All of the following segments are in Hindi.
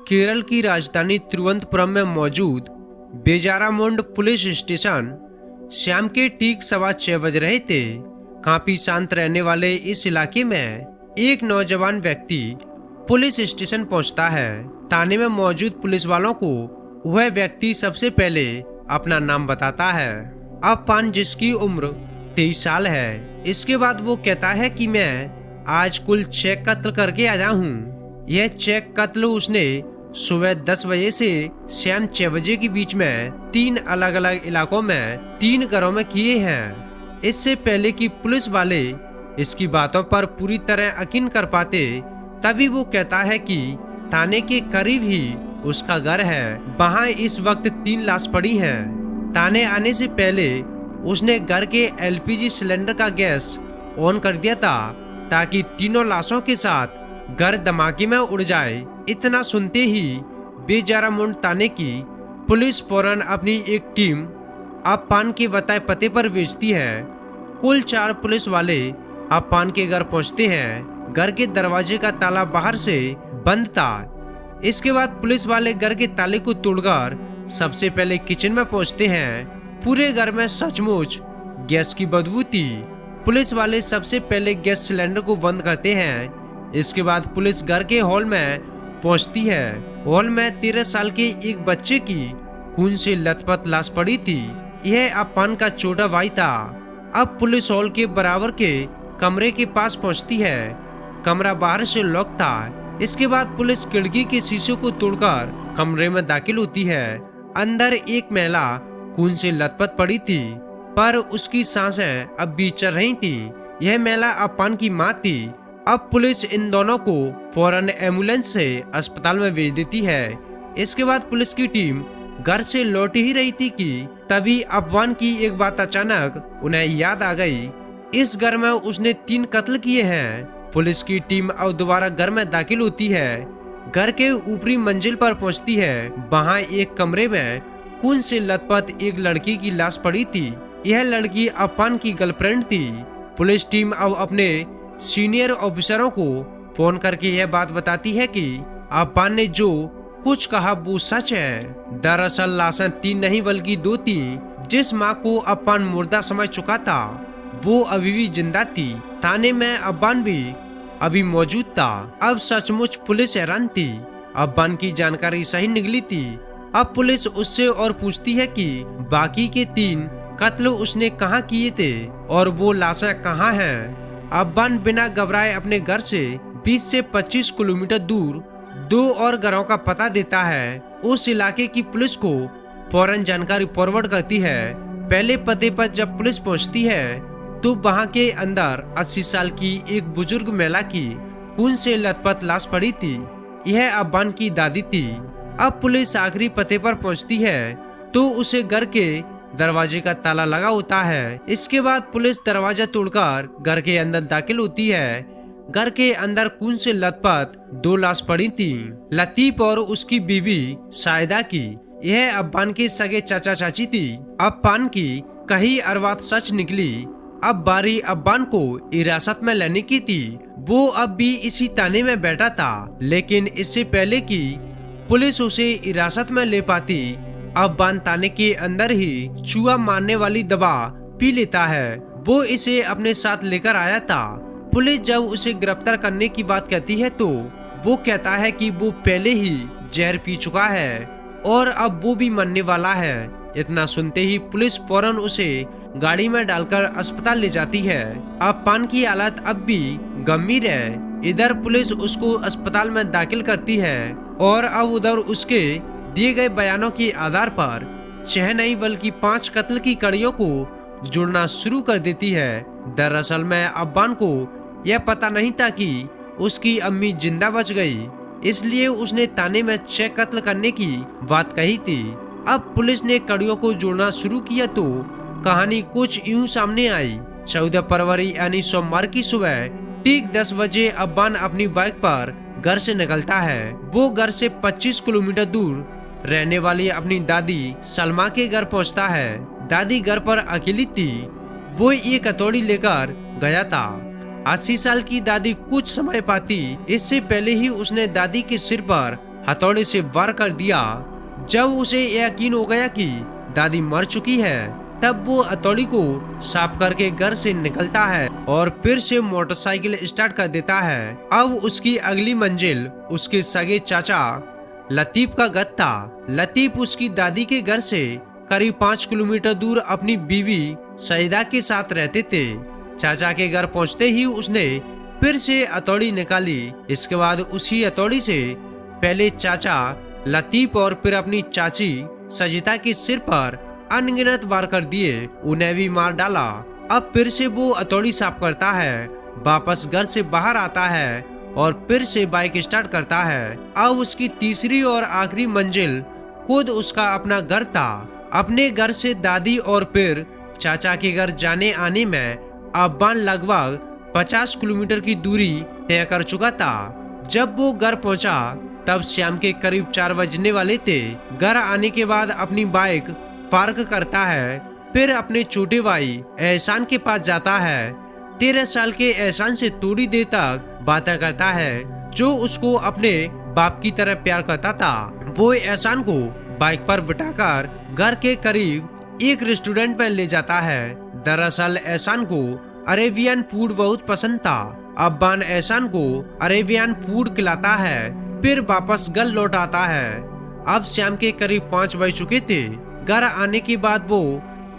केरल की राजधानी तिरुवनंतपुरम में मौजूद बेजारामुंड पुलिस स्टेशन शाम के ठीक 6:15 बज रहे थे। काफी शांत रहने वाले इस इलाके में एक नौजवान व्यक्ति पुलिस स्टेशन पहुंचता है। थाने में मौजूद पुलिस वालों को वह व्यक्ति सबसे पहले अपना नाम बताता है। अब पान जिसकी उम्र 23 साल है। इसके बाद वो कहता है कि मैं आज कुल 6 कत्ल करके आया हूँ। यह 6 कत्ल उसने सुबह 10 बजे से शाम 6 बजे के बीच में 3 अलग अलग इलाकों में 3 घरों में किए हैं। इससे पहले कि पुलिस वाले इसकी बातों पर पूरी तरह यकीन कर पाते, तभी वो कहता है कि थाने के करीब ही उसका घर है। वहाँ इस वक्त 3 लाश पड़ी हैं। थाने आने से पहले उसने घर के एलपीजी सिलेंडर का गैस ऑन कर दिया था ताकि तीनों लाशों के साथ घर धमाके में उड़ जाए। इतना सुनते ही बेजारामुंड थाने की पुलिस फौरन अपनी एक टीम अप्पान के बताए पते पर भेजती है। कुल 4 पुलिस वाले अप्पान के घर पहुंचते हैं। घर के दरवाजे का ताला बाहर से बंद था। इसके बाद पुलिस वाले घर के ताले को तोड़कर सबसे पहले किचन में पहुंचते हैं। पूरे घर में सचमुच गैस की बदबू थी। पुलिस वाले सबसे पहले गैस सिलेंडर को बंद करते हैं। इसके बाद पुलिस घर के हॉल में पहुंचती है। हॉल में 13 साल के एक बच्चे की खून से लथपथ लाश पड़ी थी। यह अप्पान का छोटा भाई था। अब पुलिस हॉल के बराबर के कमरे के पास पहुंचती है। कमरा बाहर से लॉक था। इसके बाद पुलिस खिड़की के शीशे को तोड़कर कमरे में दाखिल होती है। अंदर एक महिला खून से लथपथ पड़ी थी, पर उसकी सांसें अब भी चल रही थी। यह महिला अप्पान की मां थी। अब पुलिस इन दोनों को फौरन एम्बुलेंस से अस्पताल में भेज देती है। इसके बाद पुलिस की टीम घर से लौट ही रही थी कि तभी अप्पान की एक बात अचानक उन्हें याद आ गई। इस घर में उसने 3 कत्ल किए हैं। पुलिस की टीम अब दोबारा घर में दाखिल होती है। घर के ऊपरी मंजिल पर पहुंचती है। वहां एक कमरे में खून से लथपथ एक लड़की की लाश पड़ी थी। यह लड़की अप्पान की गर्लफ्रेंड थी। पुलिस टीम अब अपने सीनियर ऑफिसरों को फोन करके यह बात बताती है कि अप्पान ने जो कुछ कहा वो सच है। दरअसल लाशें 3 नहीं बल्कि 2 थी। जिस माँ को अप्पान मुर्दा समझ चुका था वो अभी भी जिंदा थी। थाने में अप्पान भी अभी मौजूद था। अब सचमुच पुलिस हैरान थी। अप्पान की जानकारी सही निकली थी। अब पुलिस उससे और पूछती है कि बाकी के 3 कत्ल उसने कहाँ किए थे और वो लाशें कहाँ हैं। अप्पान बिना घबराए अपने घर से 20 से 25 किलोमीटर दूर 2 और घरों का पता देता है। उस इलाके की पुलिस को फौरन जानकारी फॉरवर्ड करती है। पहले पते पर जब पुलिस पहुंचती है तो वहां के अंदर 80 साल की एक बुजुर्ग महिला की खून से लथपथ लाश पड़ी थी। यह अप्पान की दादी थी। अब पुलिस आखिरी पते पर पहुंचती है तो उसे घर के दरवाजे का ताला लगा होता है। इसके बाद पुलिस दरवाजा तोड़कर घर के अंदर दाखिल होती है। घर के अंदर खून से लथपथ 2 लाश पड़ी थी, लतीफ और उसकी बीवी शाहिदा की। यह अप्पान के सगे चाचा चाची थी। अप्पान की कही अर्बात सच निकली। अब बारी अप्पान को हिरासत में लेने की थी। वो अब भी इसी थाने में बैठा था, लेकिन इससे पहले कि पुलिस उसे हिरासत में ले पाती, अप्पान थाने के अंदर ही चूहा मारने वाली दवा पी लेता है। वो इसे अपने साथ लेकर आया था। पुलिस जब उसे गिरफ्तार करने की बात कहती है तो वो कहता है कि वो पहले ही जहर पी चुका है और अब वो भी मरने वाला है। इतना सुनते ही पुलिस फौरन उसे गाड़ी में डालकर अस्पताल ले जाती है। अप्पान की हालत अब भी गंभीर है। इधर पुलिस उसको अस्पताल में दाखिल करती है और अब उधर उसके दिए गए बयानों के आधार पर 6 नहीं बल्कि 5 कत्ल की कड़ियों को जुड़ना शुरू कर देती है। दरअसल में अप्पान को यह पता नहीं था कि उसकी अम्मी जिंदा बच गई, इसलिए उसने थाने में 6 कत्ल करने की बात कही थी। अब पुलिस ने कड़ियों को जोड़ना शुरू किया तो कहानी कुछ यूं सामने आई। 14 फरवरी यानी सोमवार की सुबह ठीक 10 बजे अप्पान अपनी बाइक पर घर से निकलता है। वो घर से 25 किलोमीटर दूर रहने वाली अपनी दादी सलमा के घर पहुंचता है। दादी घर पर अकेली थी। वो एक हथौड़ी लेकर गया था। 80 साल की दादी कुछ समय पाती। इससे पहले ही उसने दादी के सिर पर हथौड़े से वार कर दिया। जब उसे यकीन हो गया कि दादी मर चुकी है, तब वो हथौड़ी को साफ करके घर से निकलता है और फिर से मोटरसाइकिल स्टार्ट कर देता है। अब उसकी अगली मंजिल उसके सगे चाचा लतीफ का घर था। लतीफ उसकी दादी के घर से करीब 5 किलोमीटर दूर अपनी बीवी सईदा के साथ रहते थे। चाचा के घर पहुंचते ही उसने फिर से हथौड़ी निकाली। इसके बाद उसी हथौड़ी से पहले चाचा लतीफ और फिर अपनी चाची सजिता के सिर पर अनगिनत वार कर दिए, उन्हें भी मार डाला। अब फिर से वो हथौड़ी साफ करता है, वापस घर से बाहर आता है और फिर से बाइक स्टार्ट करता है। अब उसकी तीसरी और आखिरी मंजिल खुद उसका अपना घर था। अपने घर से दादी और फिर चाचा के घर जाने आने में अब्बान लगभग 50 किलोमीटर की दूरी तय कर चुका था। जब वो घर पहुंचा तब शाम के करीब 4 बजने वाले थे। घर आने के बाद अपनी बाइक पार्क करता है, फिर अपने छोटे भाई एहसान के पास जाता है। 13 साल के एहसान से थोड़ी देर तक बातें करता है, जो उसको अपने बाप की तरह प्यार करता था। वो एहसान को बाइक पर बिठाकर घर के करीब एक रेस्टोरेंट में ले जाता है। दरअसल एहसान को अरेबियन फूड बहुत पसंद था। अब्बान एहसान को अरेबियन फूड खिलाता है, फिर वापस घर लौट आता है। अब शाम के करीब 5 बज चुके थे। घर आने के बाद वो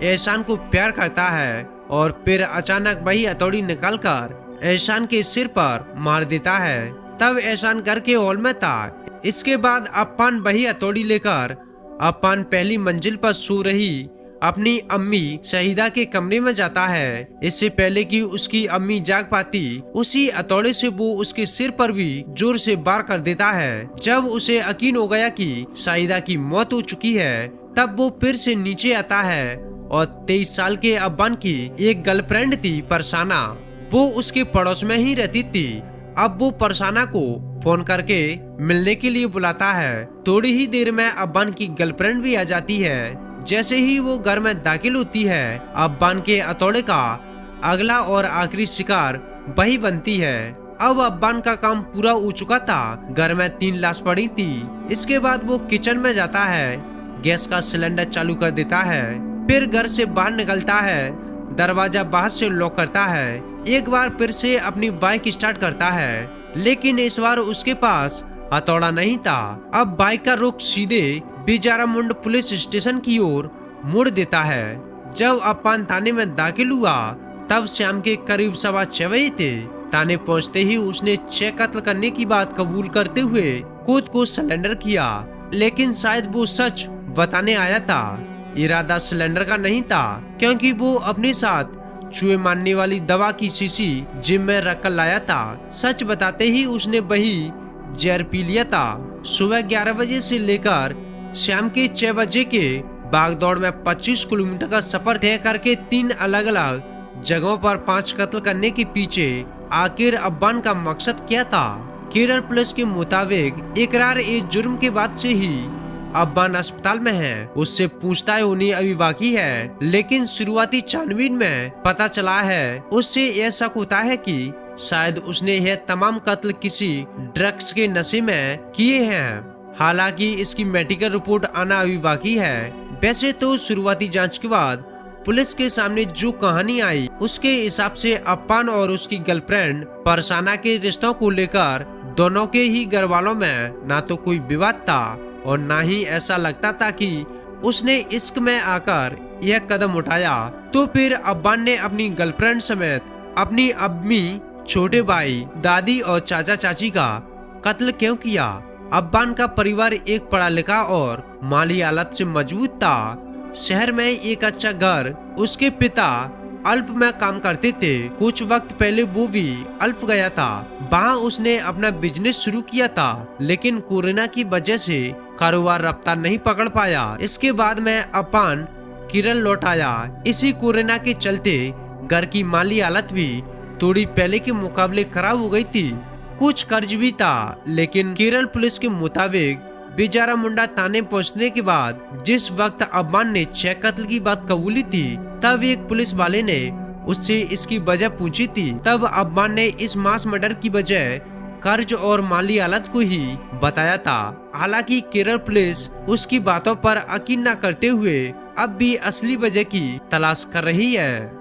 एहसान को प्यार करता है और फिर अचानक वही हथौड़ी निकालकर एहसान के सिर पर मार देता है। तब एहसान घर के हॉल में था। इसके बाद अप्पान वही हथौड़ी लेकर अप्पान पहली मंजिल पर सो रही अपनी अम्मी शहीदा के कमरे में जाता है। इससे पहले कि उसकी अम्मी जाग पाती, उसी हथौड़े से वो उसके सिर पर भी जोर से वार कर देता है। जब उसे यकीन हो गया कि शहीदा की मौत हो चुकी है, तब वो फिर से नीचे आता है और 23 साल के अब्बान की एक गर्लफ्रेंड थी फरसाना, वो उसके पड़ोस में ही रहती थी। अब वो फरसाना को फोन करके मिलने के लिए बुलाता है। थोड़ी ही देर में अब्बान की गर्लफ्रेंड भी आ जाती है। जैसे ही वो घर में दाखिल होती है, अब्बान के हथौड़े का अगला और आखिरी शिकार वही बनती है। अब अब्बान का काम पूरा हो चुका था। घर में 3 लाश पड़ी थी। इसके बाद वो किचन में जाता है, गैस का सिलेंडर चालू कर देता है, फिर घर से बाहर निकलता है, दरवाजा बाहर से लॉक करता है। एक बार फिर से अपनी बाइक स्टार्ट करता है, लेकिन इस बार उसके पास हथौड़ा नहीं था। अब बाइक का रुख सीधे बेजारामुंड पुलिस स्टेशन की ओर मुड़ देता है। जब अप्पान थाने में दाखिल हुआ तब शाम के करीब 6:15 बजे थे। थाने पहुंचते ही उसने 6 कत्ल करने की बात कबूल करते हुए खुद को सरेंडर किया, लेकिन शायद वो सच बताने आया था। इरादा सिलेंडर का नहीं था, क्योंकि वो अपने साथ चूहे मारने वाली दवा की शीशी जिम में रखकर लाया था। सच बताते ही उसने वही जहर पी लिया था। सुबह 11 बजे से लेकर शाम के 6 बजे के भागदौड़ में 25 किलोमीटर का सफर तय करके 3 अलग अलग जगहों पर 5 कत्ल करने के पीछे आखिर अब्बान का मकसद क्या था? केरल पुलिस के मुताबिक इकरार ए जुर्म के बाद से ही अब्बान अस्पताल में है। उससे पूछताछ होनी अभी बाकी है, लेकिन शुरुआती छानबीन में पता चला है, उससे यह शक होता है कि शायद उसने यह तमाम कत्ल किसी ड्रग्स के नशे में किए हैं। हालांकि इसकी मेडिकल रिपोर्ट आना अभी बाकी है। वैसे तो शुरुआती जांच के बाद पुलिस के सामने जो कहानी आई, उसके हिसाब से अप्पान और उसकी गर्लफ्रेंड फरसाना के रिश्तों को लेकर दोनों के ही घर वालों में ना तो कोई विवाद था और ना ही ऐसा लगता था कि उसने इश्क में आकर यह कदम उठाया। तो फिर अब्बान ने अपनी गर्लफ्रेंड समेत अपनी अम्मी, छोटे भाई, दादी और चाचा चाची का कत्ल क्यों किया? अब्बान का परिवार एक पढ़ा लिखा और माली हालत से मजबूत था। शहर में एक अच्छा घर, उसके पिता अल्प में काम करते थे। कुछ वक्त पहले वो भी अल्प गया था। वहाँ उसने अपना बिजनेस शुरू किया था, लेकिन कोरोना की वजह से कारोबार रफ्तार नहीं पकड़ पाया। इसके बाद में अप्पान केरल लौट आया। इसी कोरोना के चलते घर की माली हालत भी थोड़ी पहले के मुकाबले खराब हो गई थी। कुछ कर्ज भी था, लेकिन केरल पुलिस के मुताबिक बेजारामुंडा थाने पहुंचने के बाद जिस वक्त अब्बान ने 6 कत्ल की बात कबूली थी, तब एक पुलिस वाले ने उससे इसकी वजह पूछी थी। तब अब्बान ने इस मास मर्डर की वजह कर्ज और माली हालत को ही बताया था। हालांकि केरल पुलिस उसकी बातों पर यकीन न करते हुए अब भी असली वजह की तलाश कर रही है।